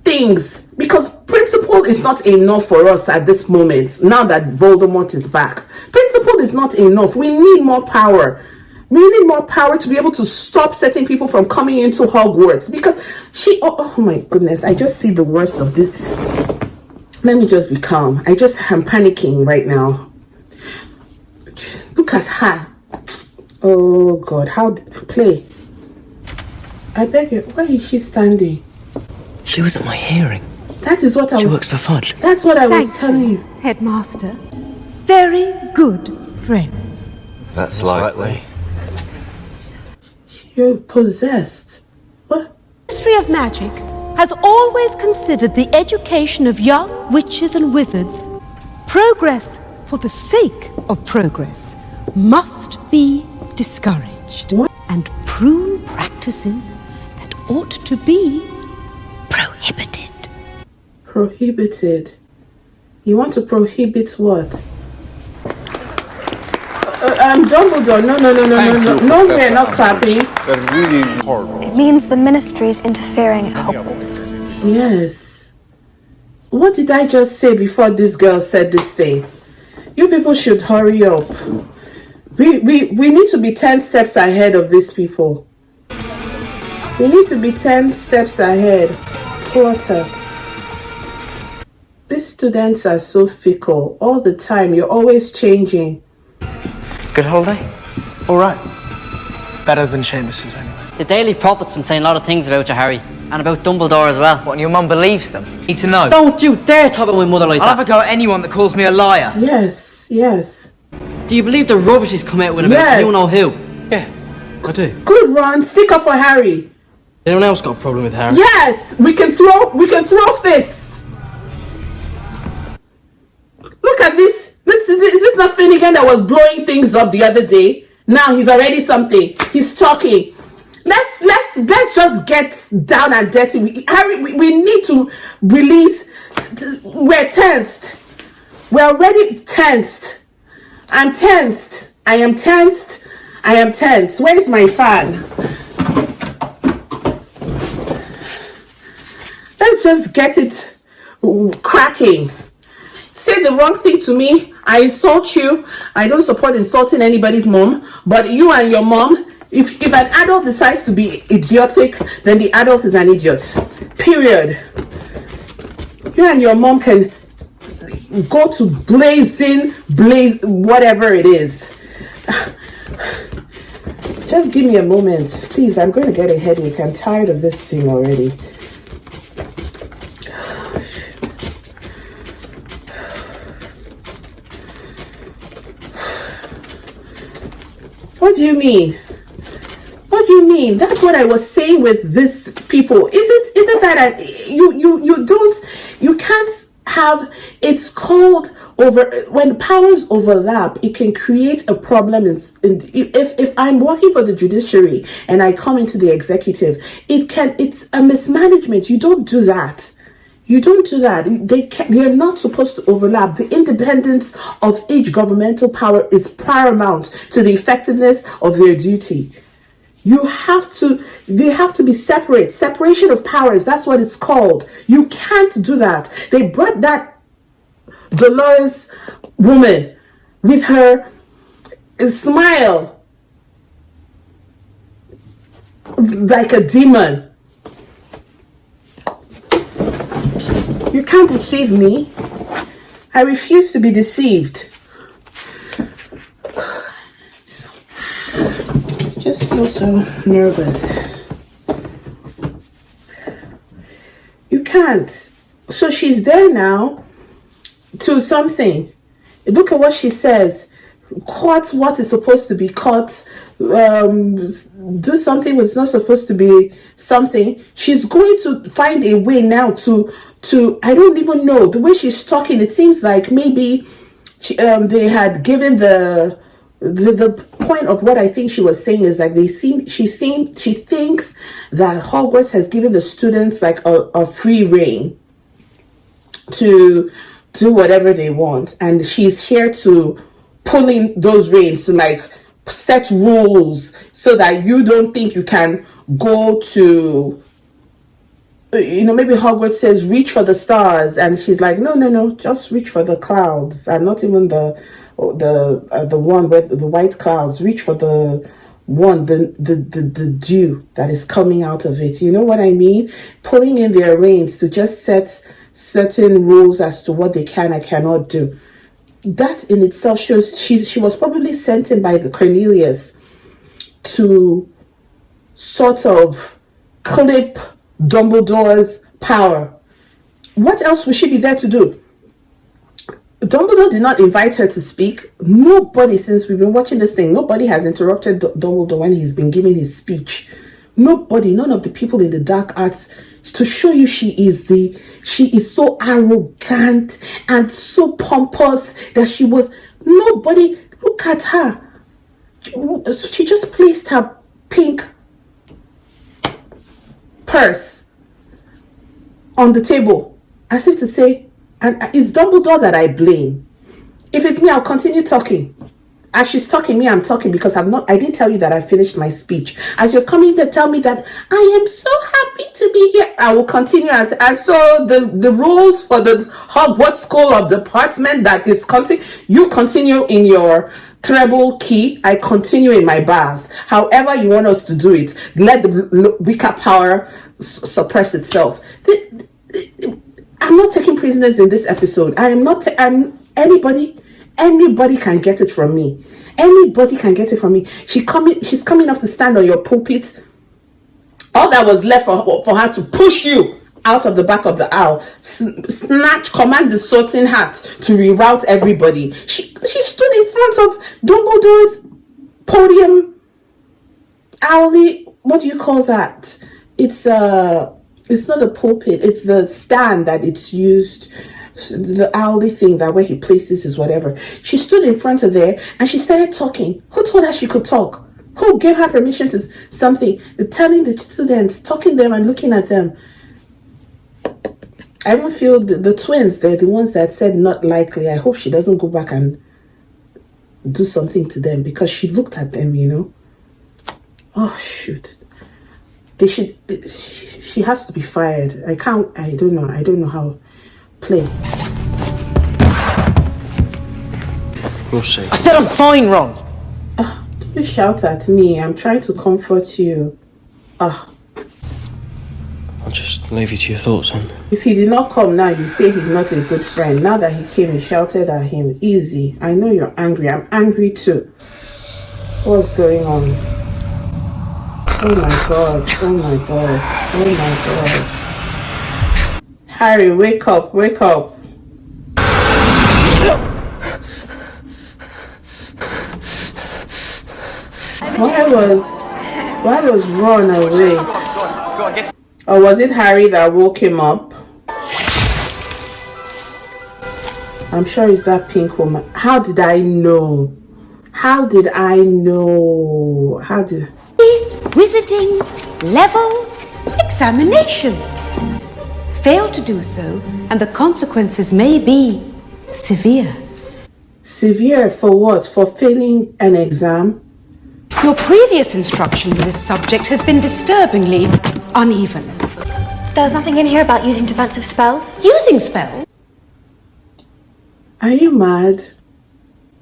things, because principle is not enough for us at this moment. Now that Voldemort is back, principle is not enough. We need more power. We need more power to be able to stop certain people from coming into Hogwarts, because oh my goodness, I just see the worst of this. Let me just be calm. I'm panicking right now. Look at her. Oh God, play. I beg you, why is she standing? She was at my hearing. That is what She works for Fudge. That's what I was telling you. Headmaster. Very good friends. That's likely. You're possessed. What? The Ministry of Magic has always considered the education of young witches and wizards progress for the sake of progress must be discouraged. What? And prune practices that ought to be prohibited. Prohibited? You want to prohibit what? Dumbledore, no, we're not clapping. It means the ministry is interfering at Hogwarts. Yes. What did I just say before this girl said this thing? You people should hurry up. We need to be 10 steps ahead of these people. We need to be 10 steps ahead. Potter. These students are so fickle all the time. You're always changing. Good holiday? All right. Better than Seamus's anyway. The Daily Prophet's been saying a lot of things about you, Harry. And about Dumbledore as well. What, and your mum believes them? Need to know. Don't you dare talk about my mother like I'll that. have a go at anyone that calls me a liar. Yes. Do you believe the rubbish he's come out with Yes. about you know who? Yeah, I do. Good run. Stick up for Harry. Anyone else got a problem with Harry? Yes, we can throw fists. Look at this. Is this not Finnegan that was blowing things up the other day? Now he's already something. He's talking. Let's just get down and dirty. Harry, we need to release. We're tensed. We're already tensed. I'm tensed. I am tensed. Where is my fan? Let's just get it cracking. Say the wrong thing to me, I insult you. I don't support insulting anybody's mom, but you and your mom, if an adult decides to be idiotic, then the adult is an idiot. Period. You and your mom can go to blaze whatever it is. Just give me a moment, please. I'm going to get a headache. I'm tired of this thing already. What do you mean? That's what I was saying with these people. Isn't that you can't have, it's called when powers overlap, it can create a problem. If I'm working for the judiciary and I come into the executive, it's a mismanagement. You don't do that. They're not supposed to overlap. The independence of each governmental power is paramount to the effectiveness of their duty. They have to be separate. Separation of powers, that's what it's called. You can't do that. They brought that Dolores woman with her smile like a demon. You can't deceive me. I refuse to be deceived. Just feel so nervous. You can't. So she's there now to something. Look at what she says. Cut what is supposed to be cut. Do something was not supposed to be something. She's going to find a way now to I don't even know. The way she's talking, it seems like maybe they had given the point of what I think she was saying is like she thinks that Hogwarts has given the students like a free reign to do whatever they want, and she's here to pull in those reins to like set rules so that you don't think you can go to, you know, maybe Hogwarts says reach for the stars, and she's like no, just reach for the clouds, and not even the one with the white clouds. Reach for the one, the dew that is coming out of it. You know what I mean? Pulling in their reins to just set certain rules as to what they can and cannot do. That in itself shows she was probably sent in by the Cornelius to sort of clip Dumbledore's power. What else would she be there to do? Dumbledore did not invite her to speak. Nobody, since we've been watching this thing, nobody has interrupted Dumbledore when he's been giving his speech. Nobody, none of the people in the dark arts, to show you she is so arrogant and so pompous that nobody, look at her. She just placed her pink purse on the table as if to say, and it's Dumbledore that I blame. If it's me, I'll continue talking. As she's talking, me, I'm talking because I didn't tell you that I finished my speech. As you're coming to tell me that I am so happy to be here, I will continue. And so the rules for the Hogwarts School of Department that is you continue in your treble key, I continue in my bars. However you want us to do it, let the weaker power suppress itself. I'm not taking prisoners in this episode. I am not. Anybody can get it from me. Anybody can get it from me. She's coming up to stand on your pulpit. All that was left for her to push you out of the back of the aisle, command the sorting hat to reroute everybody. She stood in front of Dumbledore's podium. What do you call that? It's not the pulpit. It's the stand that it's used. The owly thing that where he places his whatever. She stood in front of there and she started talking. Who told her she could talk? Who gave her permission to something? Telling the students, talking to them and looking at them. I even feel the twins, they're the ones that said not likely. I hope she doesn't go back and do something to them because she looked at them, you know. Oh shoot. She has to be fired. I don't know how. Play. We'll see. I said I'm fine, Ron. Don't shout at me. I'm trying to comfort you. I'll just leave you to your thoughts, hon. If he did not come now, you say he's not a good friend. Now that he came, you shouted at him. Easy. I know you're angry. I'm angry too. What's going on? Oh my god. Oh my god. Oh my god. Harry, wake up, wake up. Why was Ron away? Or was it Harry that woke him up? I'm sure it's that pink woman. How did I know? Wizarding level examinations. Fail to do so, and the consequences may be severe. Severe for what? For failing an exam? Your previous instruction with this subject has been disturbingly uneven. There's nothing in here about using defensive spells? Using spells? Are you mad?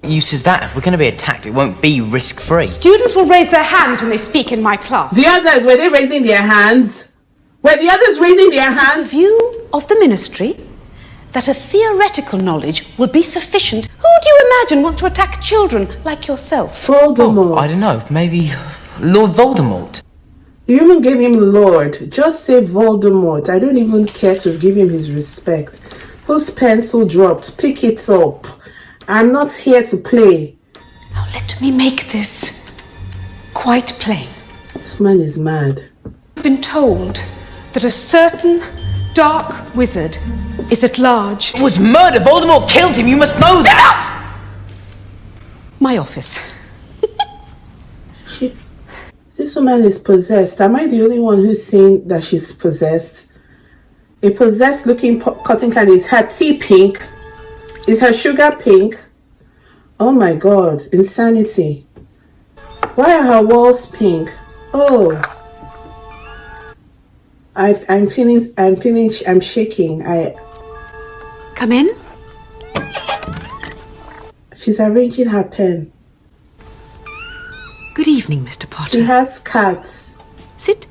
Use is that? If we're going to be attacked, it won't be risk-free. Students will raise their hands when they speak in my class. The others, were they raising their hands? Were the others raising their hands? View of the ministry that a theoretical knowledge will be sufficient. Who do you imagine wants to attack children like yourself? Voldemort. Oh, I don't know. Maybe Lord Voldemort. You even gave him Lord. Just say Voldemort. I don't even care to give him his respect. Whose pencil dropped? Pick it up. I'm not here to play. Now let me make this quite plain. This man is mad. I've been told that a certain dark wizard is at large. It was murder. Voldemort killed him. You must know that. My office. This woman is possessed. Am I the only one who's seen that she's possessed? A possessed looking cotton candy. Is her tea pink? Is her sugar pink? Oh my god, insanity. Why are her walls pink? Oh. I'm shaking. Come in. She's arranging her pen. Good evening, Mr. Potter. She has cats. Sit.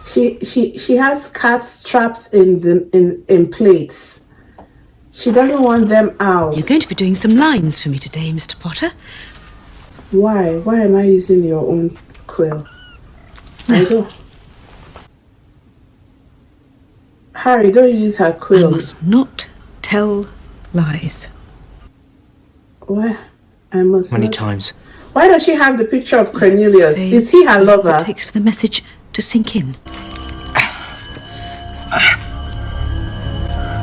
She has cats trapped in plates. She doesn't want them out. You're going to be doing some lines for me today, Mr. Potter. Why? Why am I using your own quill? I don't. Harry, don't use her quill. I must not tell lies. Why? I must. Many not. times. Why does she have the picture of Cornelius? Is he her lover? It takes for the message to sink in.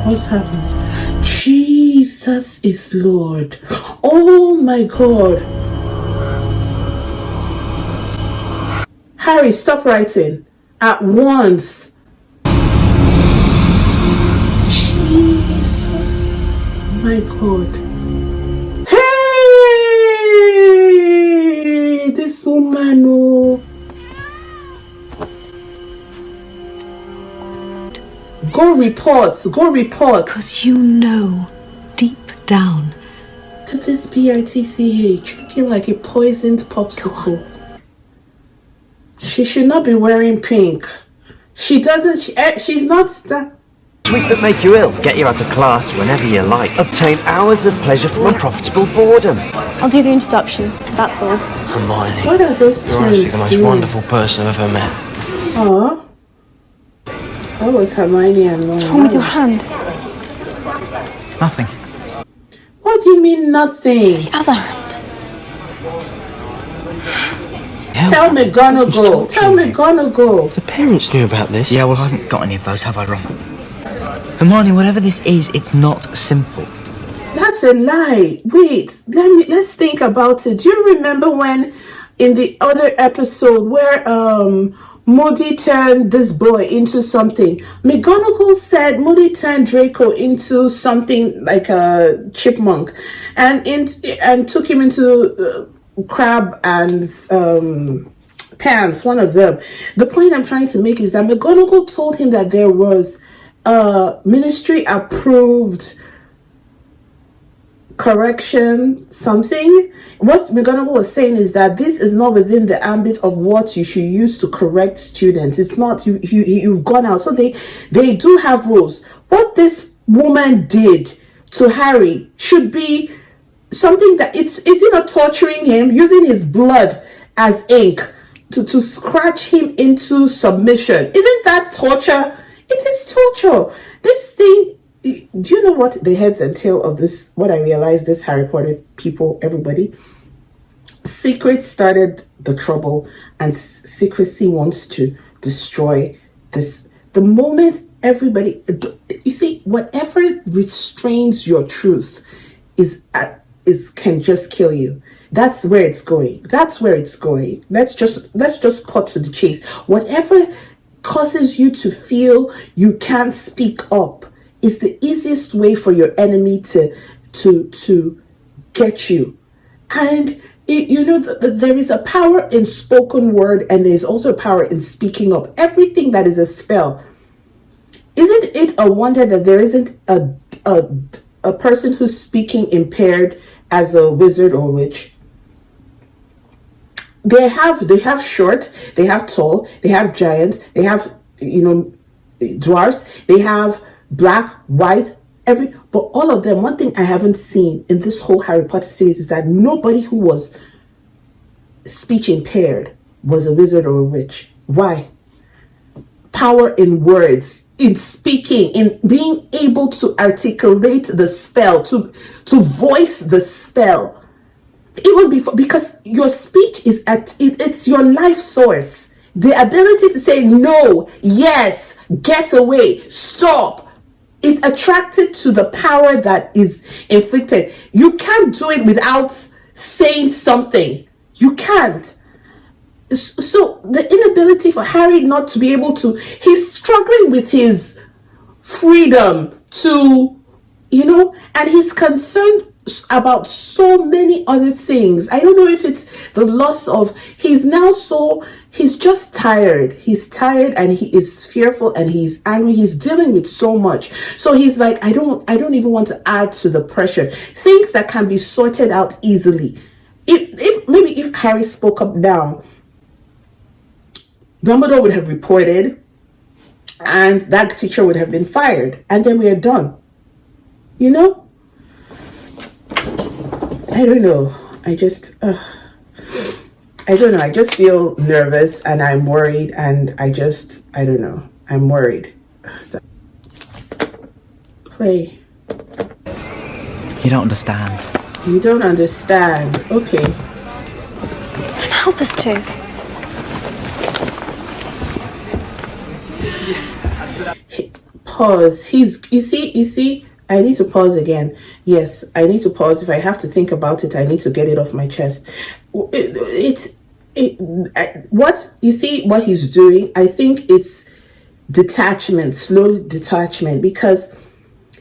What's happening? Jesus is Lord. Oh my God. Harry, stop writing. At once. Jesus. My God. Hey! This woman, oh. Go report. Go report. Because you know, deep down. Look at this bitch looking like a poisoned popsicle. She should not be wearing pink. She doesn't. She's not that. Sweets that make you ill. Get you out of class whenever you like. Obtain hours of pleasure from unprofitable boredom. I'll do the introduction, that's all. Hermione. What are those You're honestly the most doing? wonderful person I've ever met. Aw. That was Hermione and Ron. What's wrong with your hand? Nothing. What do you mean nothing? The other hand. Tell McGonagall. Tell McGonagall. The parents knew about this. Yeah, well, I haven't got any of those, have I, Ron? Hermione, whatever this is, it's not simple. That's a lie. Wait, let's think about it. Do you remember when in the other episode where Moody turned this boy into something? McGonagall said Moody turned Draco into something like a chipmunk and took him into Crab and Pants, one of them. The point I'm trying to make is that McGonagall told him that there was ministry approved correction something. What McGonagall was saying is that this is not within the ambit of what you should use to correct students. It's not you've gone out. So they do have rules. What this woman did to Harry should be something that is it not torturing him, using his blood as ink to scratch him into submission? Isn't that torture? It is torture. This thing, do you know what the heads and tail of this, what I realized, this Harry Potter people, everybody, secret started the trouble and secrecy wants to destroy this. The moment everybody, you see, whatever restrains your truth can just kill you. That's where it's going. That's where it's going. Let's just cut to the chase. Whatever causes you to feel you can't speak up is the easiest way for your enemy to get you. And there is a power in spoken word, and there's also a power in speaking up. Everything that is a spell. Isn't it a wonder that there isn't a person who's speaking impaired as a wizard or witch? They have short, they have tall, they have giants, they have dwarfs, they have black, white, but all of them. One thing I haven't seen in this whole Harry Potter series is that nobody who was speech impaired was a wizard or a witch. Why? Power in words, in speaking, in being able to articulate the spell, to voice the spell. Even before, because your speech is it's your life source. The ability to say no, yes, get away, stop, is attracted to the power that is inflicted. You can't do it without saying something. You can't. So the inability for Harry not to be able to, he's struggling with his freedom to, and he's concerned about so many other things. I don't know if it's the loss of, he's just tired. He's tired and he is fearful and he's angry. He's dealing with so much. So he's like, I don't even want to add to the pressure. Things that can be sorted out easily. If Harry spoke up now, Dumbledore would have reported and that teacher would have been fired, and then we are done. I don't know. I don't know. I just feel nervous and I'm worried, and I don't know. I'm worried. Play. You don't understand. You don't understand. Okay. Help us to. Pause. You see, I need to pause again. Yes, I need to pause. If I have to think about it, I need to get it off my chest. What he's doing, I think it's detachment, slow detachment, because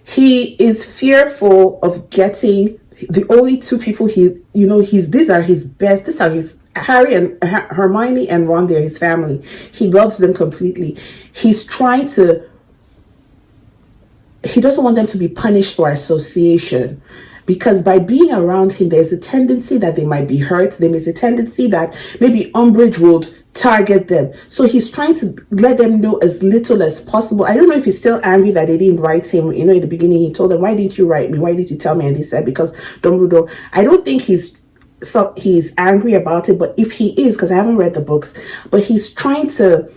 he is fearful of getting the only two people these are his Harry and Hermione and Ron. They're his family. He loves them completely. He doesn't want them to be punished for association, because by being around him, there's a tendency that they might be hurt. There is a tendency that maybe Umbridge would target them. So he's trying to let them know as little as possible. I don't know if he's still angry that they didn't write him. In the beginning, he told them, why didn't you write me? Why did you tell me? And he said, because Dumbledore. I don't think he's angry about it, but if he is, because I haven't read the books, but he's trying to,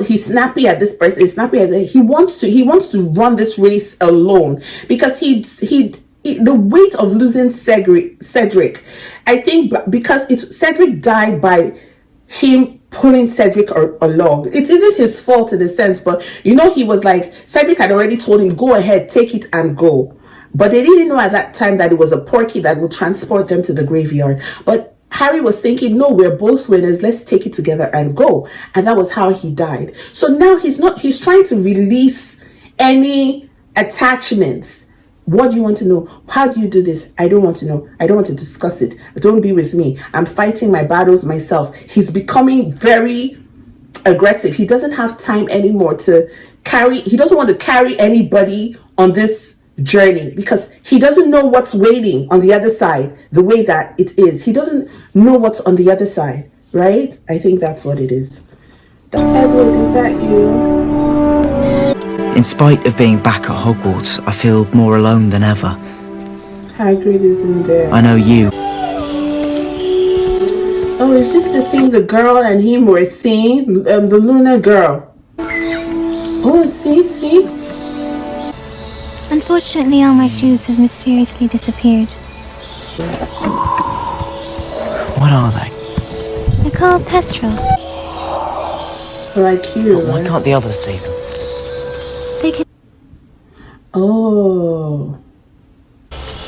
he's snappy at this person. He's snappy at he wants to run this race alone, because the weight of losing Cedric, I think, because Cedric died by him pulling Cedric along. It isn't his fault in a sense, but he was like, Cedric had already told him, go ahead, take it and go. But they didn't know at that time that it was a porky that would transport them to the graveyard. But Harry was thinking, no, we're both winners, let's take it together and go. And that was how he died. So now he's trying to release any attachments. What do you want to know? How do you do this? I don't want to know. I don't want to discuss it. Don't be with me. I'm fighting my battles myself. He's becoming very aggressive. He doesn't have time anymore he doesn't want to carry anybody on this journey, because he doesn't know what's waiting on the other side, the way that it is. He doesn't know what's on the other side, right? I think that's what it is. Edward, is that you? In spite of being back at Hogwarts, I feel more alone than ever. Hagrid is in there. I know you. Oh, is this the thing the girl and him were seeing? The Luna girl. Oh, see? Unfortunately, all my shoes have mysteriously disappeared. What are they? They're called Pestrels. Like you. Why can't the others see them? They can... Oh.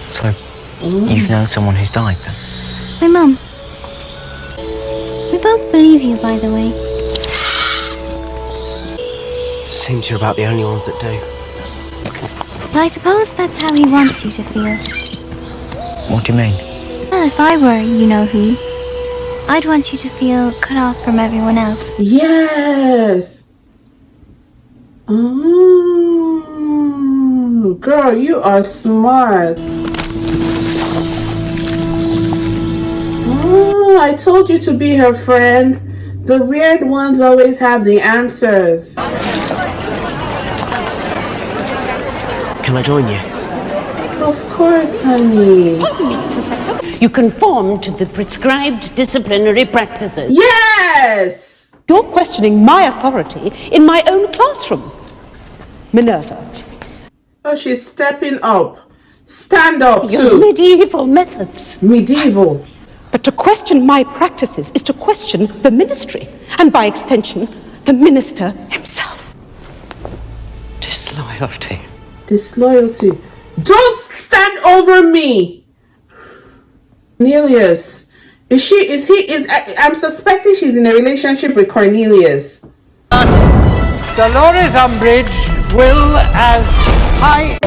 So, you've known someone who's died then? My mum. We both believe you, by the way. Seems you're about the only ones that do. Well, I suppose that's how he wants you to feel. What do you mean? Well, if I were you-know-who, I'd want you to feel cut off from everyone else. Yes. Girl, you are smart. I told you to be her friend. The weird ones always have the answers. Can I join you? Of course, honey. Pardon me, Professor. You conform to the prescribed disciplinary practices. Yes! You're questioning my authority in my own classroom. Minerva. Oh, she's stepping up. Stand up, Your too. medieval methods. Medieval. But to question my practices is to question the ministry, and by extension, the minister himself. Disloyalty. Disloyalty. Don't stand over me! Cornelius. I'm suspecting she's in a relationship with Cornelius. Dolores Umbridge will, as high...